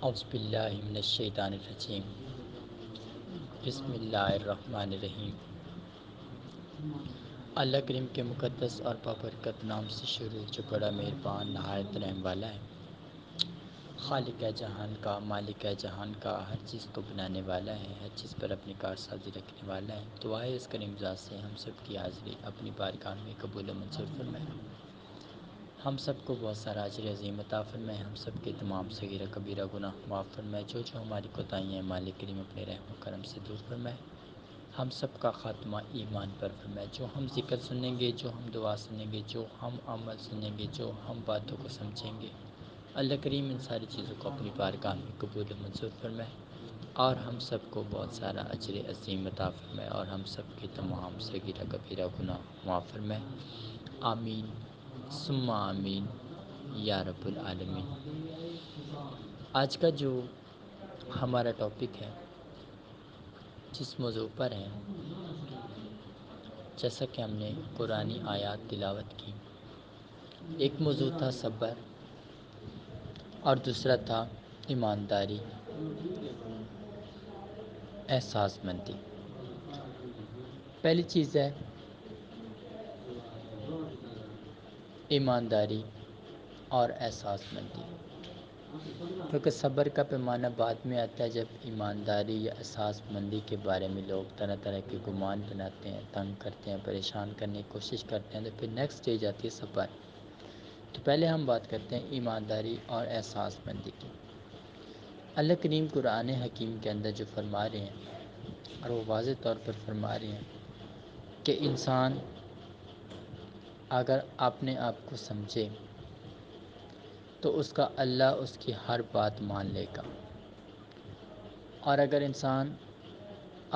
اعوذ باللہ من الشیطان الرجیم، بسم اللہ الرحمن الرحیم۔ اللہ کریم کے مقدس اور بابرکت نام سے شروع، جو بڑا مہربان نہایت رحم والا ہے۔ خالق جہان کا، مالک جہان کا، ہر چیز کو بنانے والا ہے، ہر چیز پر اپنی کارسازی رکھنے والا ہے۔ دعا ہے اس کریم ذات سے ہم سب کی حاضری اپنی بارگاہ میں قبول و منظور فرمائے، ہم سب کو بہت سارا اجر عظیم عطا فرمائے، ہم سب کے تمام صغیرہ کبیرہ گناہ معاف فرمائے، جو ہماری کوتاہیاں ہیں مالک کریم اپنے رحم و کرم سے دور فرمائے، ہم سب کا خاتمہ ایمان پر فرمائے۔ جو ہم ذکر سنیں گے، جو ہم دعا سنیں گے، جو ہم عمل سنیں گے، جو ہم باتوں کو سمجھیں گے، اللہ کریم ان ساری چیزوں کو اپنی بارگاہ میں قبول و منظور فرمائے، اور ہم سب کو بہت سارا اجر عظیم عطا فرمائے، اور ہم سب کے تمام صغیرہ کبیرہ گناہ معاف فرمائے۔ آمین ثم آمین یا رب العالمین۔ آج کا جو ہمارا ٹاپک ہے، جس موضوع پر ہے، جیسا کہ ہم نے قرآنی آیات تلاوت کی، ایک موضوع تھا صبر، اور دوسرا تھا ایمانداری، احساس مندی۔ پہلی چیز ہے ایمانداری اور احساس مندی، کیونکہ صبر کا پیمانہ بعد میں آتا ہے، جب ایمانداری یا احساس مندی کے بارے میں لوگ طرح طرح کے گمان بناتے ہیں، تنگ کرتے ہیں، پریشان کرنے کی کوشش کرتے ہیں، تو پھر نیکسٹ اسٹیج آتی ہے صبر۔ تو پہلے ہم بات کرتے ہیں ایمانداری اور احساس مندی کی۔ اللہ کریم قرآن حکیم کے اندر جو فرما رہے ہیں، اور وہ واضح طور پر فرما رہے ہیں کہ انسان اگر اپنے آپ کو سمجھے تو اس کا اللہ اس کی ہر بات مان لے گا، اور اگر انسان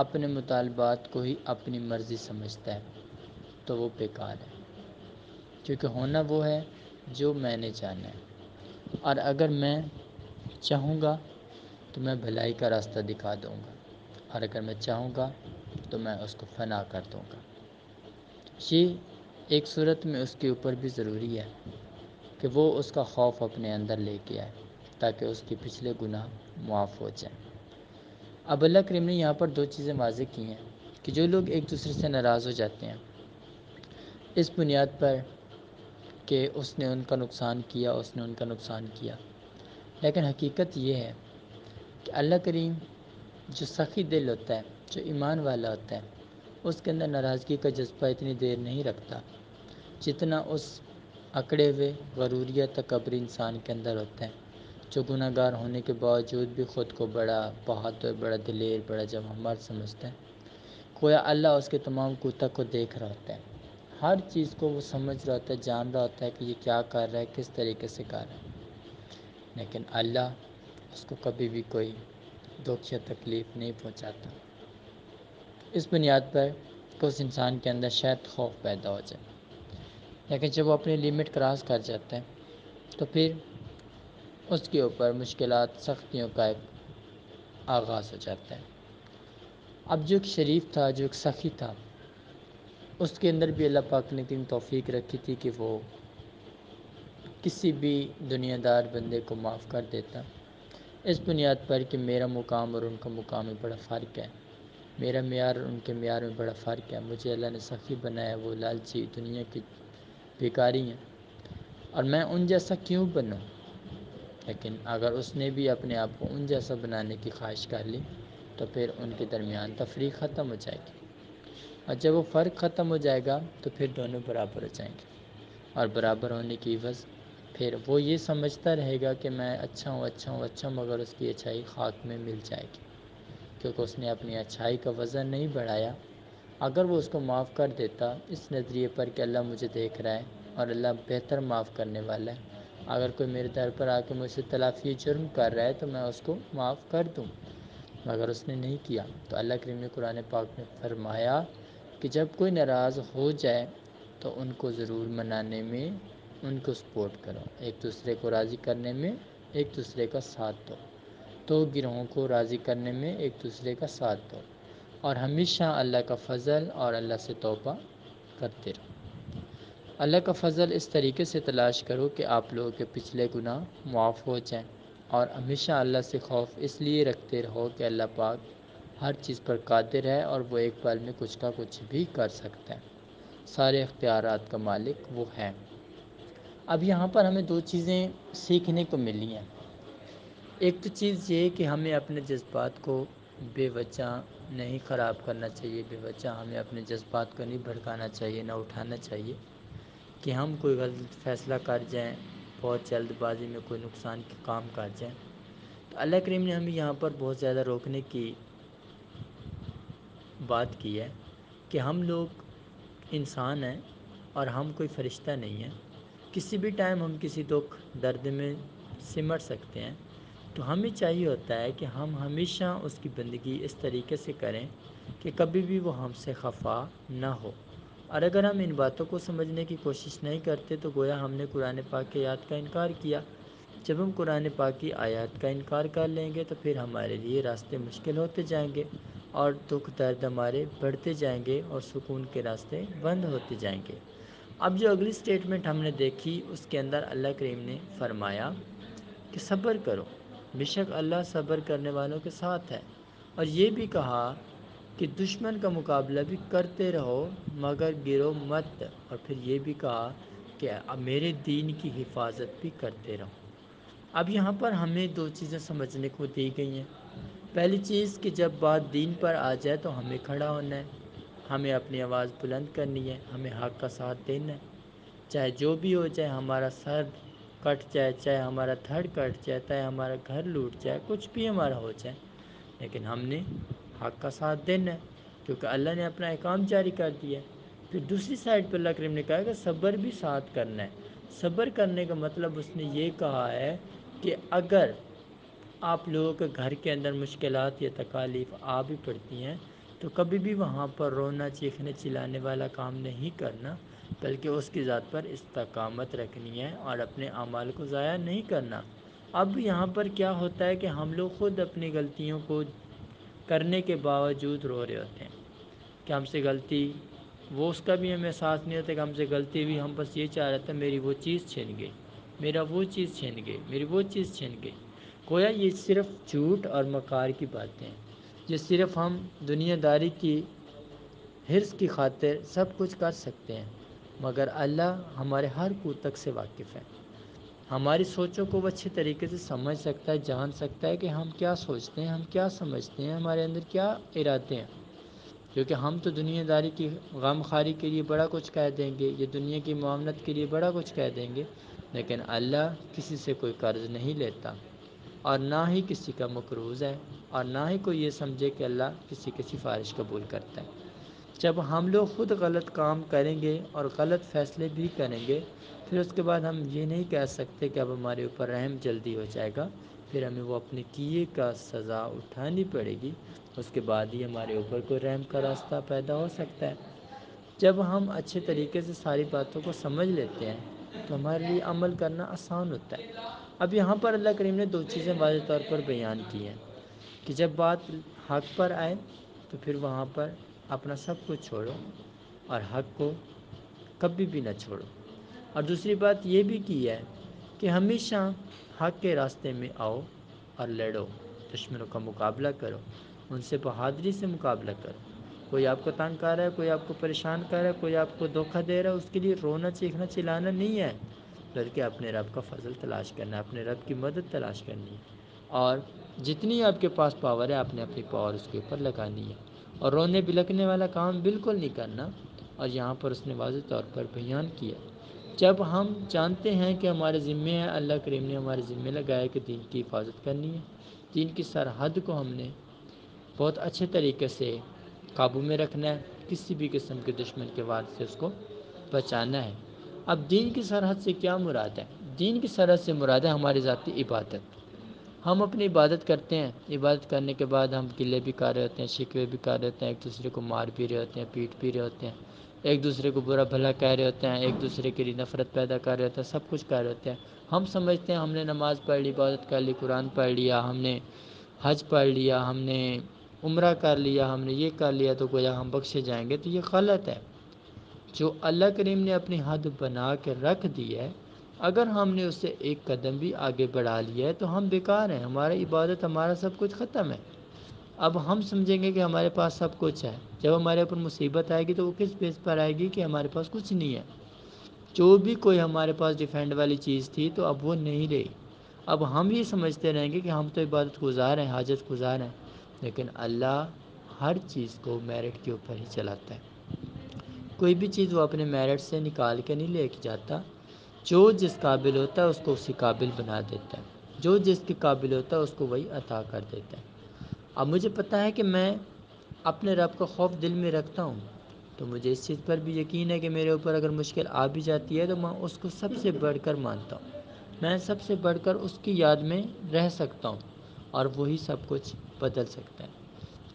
اپنے مطالبات کو ہی اپنی مرضی سمجھتا ہے تو وہ بیکار ہے، کیونکہ ہونا وہ ہے جو میں نے جانا ہے، اور اگر میں چاہوں گا تو میں بھلائی کا راستہ دکھا دوں گا، اور اگر میں چاہوں گا تو میں اس کو فنا کر دوں گا۔ یہ ایک صورت میں اس کے اوپر بھی ضروری ہے کہ وہ اس کا خوف اپنے اندر لے کے آئے، تاکہ اس کے پچھلے گناہ معاف ہو جائیں۔ اب اللہ کریم نے یہاں پر دو چیزیں واضح کی ہیں کہ جو لوگ ایک دوسرے سے ناراض ہو جاتے ہیں اس بنیاد پر کہ اس نے ان کا نقصان کیا، اس نے ان کا نقصان کیا، لیکن حقیقت یہ ہے کہ اللہ کریم جو سخی دل ہوتا ہے، جو ایمان والا ہوتا ہے، اس کے اندر ناراضگی کا جذبہ اتنی دیر نہیں رکھتا جتنا اس اکڑے ہوئے غروریہ تکبر انسان کے اندر ہوتا ہے، جو گناہ گار ہونے کے باوجود بھی خود کو بڑا بہادر، بڑا دلیر، بڑا جوان مرد سمجھتا ہے، گویا اللہ اس کے تمام کوتاہ کو دیکھ رہا ہوتا ہے، ہر چیز کو وہ سمجھ رہا ہوتا ہے، جان رہا ہوتا ہے کہ یہ کیا کر رہا ہے، کس طریقے سے کر رہا ہے، لیکن اللہ اس کو کبھی بھی کوئی دکھ یا تکلیف نہیں پہنچاتا، اس بنیاد پر کہ اس انسان کے اندر شاید خوف پیدا ہو جائے، لیکن جب وہ اپنی لیمٹ کراس کر جاتا ہے تو پھر اس کے اوپر مشکلات، سختیوں کا ایک آغاز ہو جاتا ہے۔ اب جو ایک شریف تھا، جو ایک سخی تھا، اس کے اندر بھی اللہ پاک نے اتنی توفیق رکھی تھی کہ وہ کسی بھی دنیا دار بندے کو معاف کر دیتا، اس بنیاد پر کہ میرا مقام اور ان کا مقام میں بڑا فرق ہے، میرا معیار اور ان کے معیار میں بڑا فرق ہے، مجھے اللہ نے سخی بنایا، وہ لالچی دنیا کی بیکاری ہیں، اور میں ان جیسا کیوں بنوں؟ لیکن اگر اس نے بھی اپنے آپ کو ان جیسا بنانے کی خواہش کر لی تو پھر ان کے درمیان تفریق ختم ہو جائے گی، اور جب وہ فرق ختم ہو جائے گا تو پھر دونوں برابر ہو جائیں گے، اور برابر ہونے کی عوض پھر وہ یہ سمجھتا رہے گا کہ میں اچھا ہوں، اچھا ہوں، اچھا ہوں، مگر اس کی اچھائی خاک میں مل جائے گی، کیونکہ اس نے اپنی اچھائی کا وزن نہیں بڑھایا۔ اگر وہ اس کو معاف کر دیتا اس نظریے پر کہ اللہ مجھے دیکھ رہا ہے اور اللہ بہتر معاف کرنے والا ہے، اگر کوئی میرے در پر آ کے مجھ سے تلافی جرم کر رہا ہے تو میں اس کو معاف کر دوں، مگر اس نے نہیں کیا، تو اللہ کریم نے قرآن پاک میں فرمایا کہ جب کوئی ناراض ہو جائے تو ان کو ضرور منانے میں ان کو سپورٹ کرو، ایک دوسرے کو راضی کرنے میں ایک دوسرے کا ساتھ دو، تو گروہوں کو راضی کرنے میں ایک دوسرے کا ساتھ دو، اور ہمیشہ اللہ کا فضل اور اللہ سے توبہ کرتے رہو۔ اللہ کا فضل اس طریقے سے تلاش کرو کہ آپ لوگوں کے پچھلے گناہ معاف ہو جائیں، اور ہمیشہ اللہ سے خوف اس لیے رکھتے رہو کہ اللہ پاک ہر چیز پر قادر ہے اور وہ ایک پل میں کچھ کا کچھ بھی کر سکتا ہے، سارے اختیارات کا مالک وہ ہے۔ اب یہاں پر ہمیں دو چیزیں سیکھنے کو ملی ہیں۔ ایک تو چیز یہ کہ ہمیں اپنے جذبات کو بے وجہ نہیں خراب کرنا چاہیے، بے وجہ ہمیں اپنے جذبات کو نہیں بھڑکانا چاہیے، نہ اٹھانا چاہیے کہ ہم کوئی غلط فیصلہ کر جائیں، بہت جلد بازی میں کوئی نقصان کے کام کر جائیں۔ تو اللہ کریم نے ہمیں یہاں پر بہت زیادہ روکنے کی بات کی ہے کہ ہم لوگ انسان ہیں اور ہم کوئی فرشتہ نہیں ہیں، کسی بھی ٹائم ہم کسی دکھ درد میں سمٹ سکتے ہیں۔ تو ہمیں چاہیے ہوتا ہے کہ ہم ہمیشہ اس کی بندگی اس طریقے سے کریں کہ کبھی بھی وہ ہم سے خفا نہ ہو۔ اور اگر ہم ان باتوں کو سمجھنے کی کوشش نہیں کرتے تو گویا ہم نے قرآن پاک کی آیات کا انکار کیا۔ جب ہم قرآن پاک کی آیات کا انکار کر لیں گے تو پھر ہمارے لیے راستے مشکل ہوتے جائیں گے اور دکھ درد ہمارے بڑھتے جائیں گے اور سکون کے راستے بند ہوتے جائیں گے۔ اب جو اگلی سٹیٹمنٹ ہم نے دیکھی اس کے اندر اللہ کریم نے فرمایا کہ صبر کرو، بے شک اللہ صبر کرنے والوں کے ساتھ ہے، اور یہ بھی کہا کہ دشمن کا مقابلہ بھی کرتے رہو مگر گرو مت، اور پھر یہ بھی کہا کہ میرے دین کی حفاظت بھی کرتے رہو۔ اب یہاں پر ہمیں دو چیزیں سمجھنے کو دی گئی ہیں۔ پہلی چیز کہ جب بات دین پر آ جائے تو ہمیں کھڑا ہونا ہے، ہمیں اپنی آواز بلند کرنی ہے، ہمیں حق کا ساتھ دینا ہے، چاہے جو بھی ہو جائے، ہمارا سر کٹ جائے، چاہے ہمارا دھڑ کٹ جائے، چاہے ہمارا گھر لوٹ جائے، کچھ بھی ہمارا ہو جائے، لیکن ہم نے حق کا ساتھ دینا ہے کیونکہ اللہ نے اپنا احکام جاری کر دیا ہے۔ پھر دوسری سائڈ پہ اللہ کریم نے کہا کہ صبر بھی ساتھ کرنا ہے۔ صبر کرنے کا مطلب اس نے یہ کہا ہے کہ اگر آپ لوگوں کے گھر کے اندر مشکلات یا تکالیف آ بھی پڑتی ہیں تو کبھی بھی وہاں پر رونا چیخنے چلانے والا کام نہیں کرنا، بلکہ اس کی ذات پر استقامت رکھنی ہے اور اپنے اعمال کو ضائع نہیں کرنا۔ اب یہاں پر کیا ہوتا ہے کہ ہم لوگ خود اپنی غلطیوں کو کرنے کے باوجود رو رہے ہوتے ہیں کہ ہم سے غلطی، وہ اس کا بھی ہمیں احساس نہیں ہوتا کہ ہم سے غلطی ہوئی، ہم بس یہ چاہ رہے تھے میری وہ چیز چھن گئی، میرا وہ چیز چھن گئی، میری وہ چیز چھن گئی۔ گویا یہ صرف جھوٹ اور مکار کی باتیں ہیں، یہ صرف ہم دنیا داری کی حرص کی خاطر سب کچھ کر سکتے ہیں، مگر اللہ ہمارے ہر کوتک سے واقف ہے، ہماری سوچوں کو وہ اچھے طریقے سے سمجھ سکتا ہے، جان سکتا ہے کہ ہم کیا سوچتے ہیں، ہم کیا سمجھتے ہیں، ہمارے اندر کیا ارادے ہیں۔ کیونکہ ہم تو دنیا داری کی غم خاری کے لیے بڑا کچھ کہہ دیں گے، یہ دنیا کی معاملت کے لیے بڑا کچھ کہہ دیں گے، لیکن اللہ کسی سے کوئی قرض نہیں لیتا اور نہ ہی کسی کا مقروض ہے، اور نہ ہی کوئی یہ سمجھے کہ اللہ کسی کی سفارش قبول کرتا ہے۔ جب ہم لوگ خود غلط کام کریں گے اور غلط فیصلے بھی کریں گے، پھر اس کے بعد ہم یہ نہیں کہہ سکتے کہ اب ہمارے اوپر رحم جلدی ہو جائے گا، پھر ہمیں وہ اپنے کیے کا سزا اٹھانی پڑے گی، اس کے بعد ہی ہمارے اوپر کوئی رحم کا راستہ پیدا ہو سکتا ہے۔ جب ہم اچھے طریقے سے ساری باتوں کو سمجھ لیتے ہیں تو ہمارے لیے عمل کرنا آسان ہوتا ہے۔ اب یہاں پر اللہ کریم نے دو چیزیں واضح طور پر بیان کی ہیں کہ جب بات حق پر آئے تو پھر وہاں پر اپنا سب کچھ چھوڑو اور حق کو کبھی بھی نہ چھوڑو، اور دوسری بات یہ بھی کی ہے کہ ہمیشہ حق کے راستے میں آؤ اور لڑو، دشمنوں کا مقابلہ کرو، ان سے بہادری سے مقابلہ کرو۔ کوئی آپ کو تنگ کر رہا ہے، کوئی آپ کو پریشان کر رہا ہے، کوئی آپ کو دھوکہ دے رہا ہے، اس کے لیے رونا چیخنا چلانا نہیں ہے، بلکہ اپنے رب کا فضل تلاش کرنا ہے، اپنے رب کی مدد تلاش کرنی ہے، اور جتنی آپ کے پاس پاور ہے آپ نے اپنی پاور اس کے اوپر لگانی ہے، اور رونے بلکنے والا کام بالکل نہیں کرنا۔ اور یہاں پر اس نے واضح طور پر بیان کیا، جب ہم جانتے ہیں کہ ہمارے ذمے ہے، اللہ کریم نے ہمارے ذمے لگایا کہ دین کی حفاظت کرنی ہے، دین کی سرحد کو ہم نے بہت اچھے طریقے سے قابو میں رکھنا ہے، کسی بھی قسم کے دشمن کے وار سے اس کو بچانا ہے۔ اب دین کی سرحد سے کیا مراد ہے؟ دین کی سرحد سے مراد ہے ہماری ذاتی عبادت۔ ہم اپنی عبادت کرتے ہیں، عبادت کرنے کے بعد ہم گلے بھی کر رہے ہوتے ہیں، شکوے بھی کر رہے ہوتے ہیں، ایک دوسرے کو مار بھی رہے ہوتے ہیں، پیٹ بھی رہے ہوتے ہیں، ایک دوسرے کو برا بھلا کہہ رہے ہوتے ہیں، ایک دوسرے کے لیے نفرت پیدا کر رہے ہوتے ہیں، سب کچھ کر رہے ہوتے ہیں۔ ہم سمجھتے ہیں ہم نے نماز پڑھ لی، عبادت کر لی، قرآن پڑھ لیا، ہم نے حج پڑھ لیا، ہم نے عمرہ کر لیا، ہم نے یہ کر لیا تو گویا ہم بخشے جائیں گے، تو یہ غلط ہے۔ جو اللہ کریم نے اپنی حد بنا کے رکھ دی ہے، اگر ہم نے اس سے ایک قدم بھی آگے بڑھا لیا ہے تو ہم بیکار ہیں، ہماری عبادت، ہمارا سب کچھ ختم ہے۔ اب ہم سمجھیں گے کہ ہمارے پاس سب کچھ ہے، جب ہمارے اوپر مصیبت آئے گی تو وہ کس بیس پر آئے گی کہ ہمارے پاس کچھ نہیں ہے۔ جو بھی کوئی ہمارے پاس ڈیفینڈ والی چیز تھی تو اب وہ نہیں رہی۔ اب ہم یہ سمجھتے رہیں گے کہ ہم تو عبادت گزار ہیں، حاجت گزار ہیں، لیکن اللہ ہر چیز کو میرٹ کے اوپر ہی چلاتا ہے۔ کوئی بھی چیز وہ اپنے میرٹ سے نکال کے نہیں لے کے جاتا، جو جس قابل ہوتا ہے اس کو اسی قابل بنا دیتا ہے، جو جس کے قابل ہوتا ہے اس کو وہی عطا کر دیتا ہے۔ اب مجھے پتہ ہے کہ میں اپنے رب کا خوف دل میں رکھتا ہوں، تو مجھے اس چیز پر بھی یقین ہے کہ میرے اوپر اگر مشکل آ بھی جاتی ہے تو میں اس کو سب سے بڑھ کر مانتا ہوں، میں سب سے بڑھ کر اس کی یاد میں رہ سکتا ہوں، اور وہی سب کچھ بدل سکتا ہے۔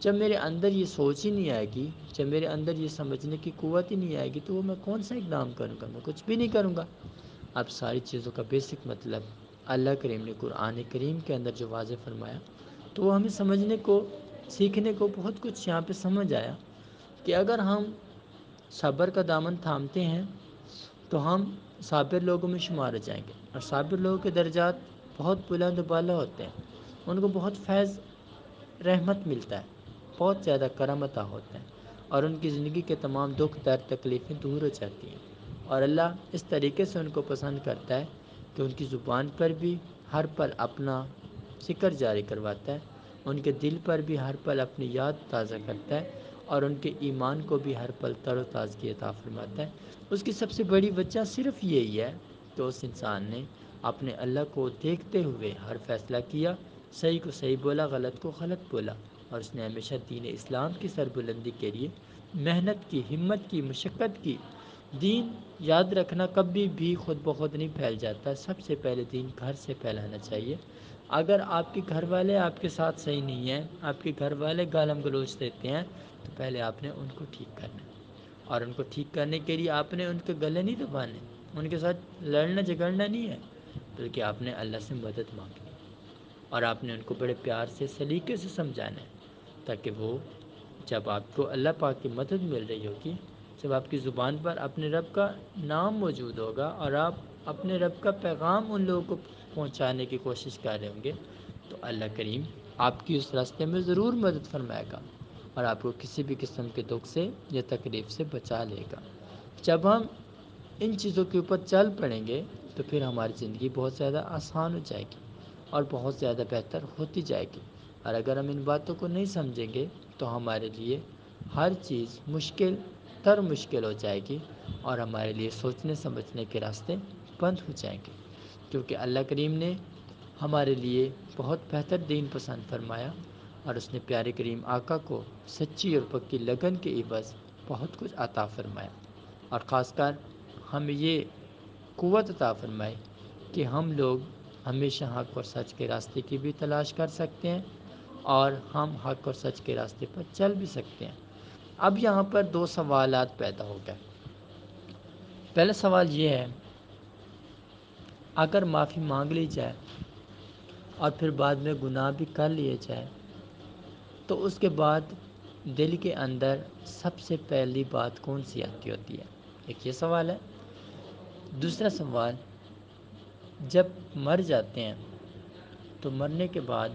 جب میرے اندر یہ سوچ ہی نہیں آئے گی، جب میرے اندر یہ سمجھنے کی قوت ہی نہیں آئے گی، تو وہ میں کون سا اقدام کروں گا؟ میں کچھ بھی نہیں کروں گا۔ اب ساری چیزوں کا بیسک مطلب اللہ کریم نے قرآن کریم کے اندر جو واضح فرمایا، تو وہ ہمیں سمجھنے کو، سیکھنے کو بہت کچھ یہاں پہ سمجھ آیا کہ اگر ہم صبر کا دامن تھامتے ہیں تو ہم صابر لوگوں میں شمار ہو جائیں گے، اور صابر لوگوں کے درجات بہت بلند و بالا ہوتے ہیں، ان کو بہت فیض رحمت ملتا ہے، بہت زیادہ کرم عطا ہوتا ہے، اور ان کی زندگی کے تمام دکھ درد تکلیفیں دور ہو جاتی ہیں، اور اللہ اس طریقے سے ان کو پسند کرتا ہے کہ ان کی زبان پر بھی ہر پل اپنا ذکر جاری کرواتا ہے، ان کے دل پر بھی ہر پل اپنی یاد تازہ کرتا ہے، اور ان کے ایمان کو بھی ہر پل تر و تازگی عطا فرماتا ہے۔ اس کی سب سے بڑی وجہ صرف یہی ہے کہ اس انسان نے اپنے اللہ کو دیکھتے ہوئے ہر فیصلہ کیا، صحیح کو صحیح بولا، غلط کو غلط بولا، اور اس نے ہمیشہ دین اسلام کی سربلندی کے لیے محنت کی، ہمت کی، مشقت کی۔ دین یاد رکھنا کبھی بھی خود بخود نہیں پھیل جاتا، سب سے پہلے دین گھر سے پھیلانا چاہیے۔ اگر آپ کے گھر والے آپ کے ساتھ صحیح نہیں ہیں، آپ کے گھر والے گالم گلوچ دیتے ہیں، تو پہلے آپ نے ان کو ٹھیک کرنا ہے، اور ان کو ٹھیک کرنے کے لیے آپ نے ان کے گلے نہیں دبانے، ان کے ساتھ لڑنا جھگڑنا نہیں ہے، بلکہ آپ نے اللہ سے مدد مانگنی، اور آپ نے ان کو بڑے پیار سے، سلیقے سے سمجھانا ہے، تاکہ وہ جب آپ کو اللہ پاک کی مدد مل رہی ہوگی، جب آپ کی زبان پر اپنے رب کا نام موجود ہوگا اور آپ اپنے رب کا پیغام ان لوگوں کو پہنچانے کی کوشش کر رہے ہوں گے، تو اللہ کریم آپ کی اس راستے میں ضرور مدد فرمائے گا، اور آپ کو کسی بھی قسم کے دکھ سے یا تکلیف سے بچا لے گا۔ جب ہم ان چیزوں کے اوپر چل پڑیں گے تو پھر ہماری زندگی بہت زیادہ آسان ہو جائے گی اور بہت زیادہ بہتر ہوتی جائے گی، اور اگر ہم ان باتوں کو نہیں سمجھیں گے تو ہمارے لیے ہر چیز مشکل تر مشکل ہو جائے گی، اور ہمارے لیے سوچنے سمجھنے کے راستے بند ہو جائیں گے، کیونکہ اللہ کریم نے ہمارے لیے بہت بہتر دین پسند فرمایا، اور اس نے پیارے کریم آقا کو سچی اور پکی لگن کے عوض بہت کچھ عطا فرمایا، اور خاص کر ہمیں یہ قوت عطا فرمائی کہ ہم لوگ ہمیشہ حق اور سچ کے راستے کی بھی تلاش کر سکتے ہیں، اور ہم حق اور سچ کے راستے پر چل بھی سکتے ہیں۔ اب یہاں پر دو سوالات پیدا ہو گئے۔ پہلا سوال یہ ہے، اگر معافی مانگ لی جائے اور پھر بعد میں گناہ بھی کر لیے جائے، تو اس کے بعد دل کے اندر سب سے پہلی بات کون سی آتی ہوتی ہے؟ ایک یہ سوال ہے۔ دوسرا سوال، جب مر جاتے ہیں تو مرنے کے بعد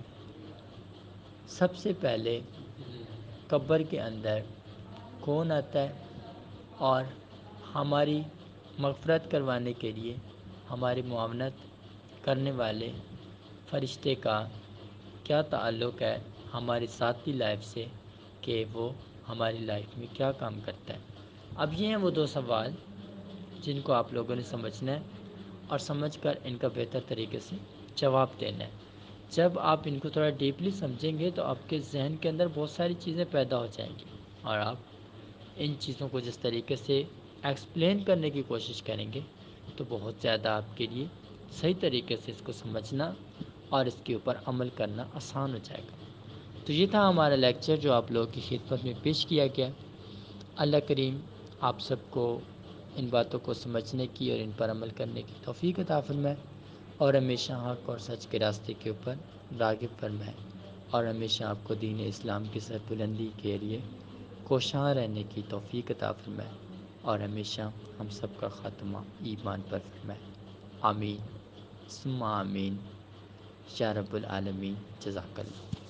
سب سے پہلے قبر کے اندر کون آتا ہے، اور ہماری مغفرت کروانے کے لیے ہماری معاونت کرنے والے فرشتے کا کیا تعلق ہے ہماری ذاتی لائف سے، کہ وہ ہماری لائف میں کیا کام کرتا ہے؟ اب یہ ہیں وہ دو سوال جن کو آپ لوگوں نے سمجھنا ہے، اور سمجھ کر ان کا بہتر طریقے سے جواب دینا ہے۔ جب آپ ان کو تھوڑا ڈیپلی سمجھیں گے تو آپ کے ذہن کے اندر بہت ساری چیزیں پیدا ہو جائیں گی، اور آپ ان چیزوں کو جس طریقے سے ایکسپلین کرنے کی کوشش کریں گے تو بہت زیادہ آپ کے لیے صحیح طریقے سے اس کو سمجھنا اور اس کے اوپر عمل کرنا آسان ہو جائے گا۔ تو یہ تھا ہمارا لیکچر جو آپ لوگوں کی خدمت میں پیش کیا گیا۔ اللہ کریم آپ سب کو ان باتوں کو سمجھنے کی اور ان پر عمل کرنے کی توفیق عطا فرمائے، اور ہمیشہ حق اور سچ کے راستے کے اوپر راغب فرمائے، اور ہمیشہ آپ کو دین اسلام کی سربلندی کے لیے کوشاں رہنے کی توفیق عطا فرمائے، اور ہمیشہ ہم سب کا خاتمہ ایمان پر فرمائے۔ آمین ثم آمین یا رب العالمین، جزاک اللہ۔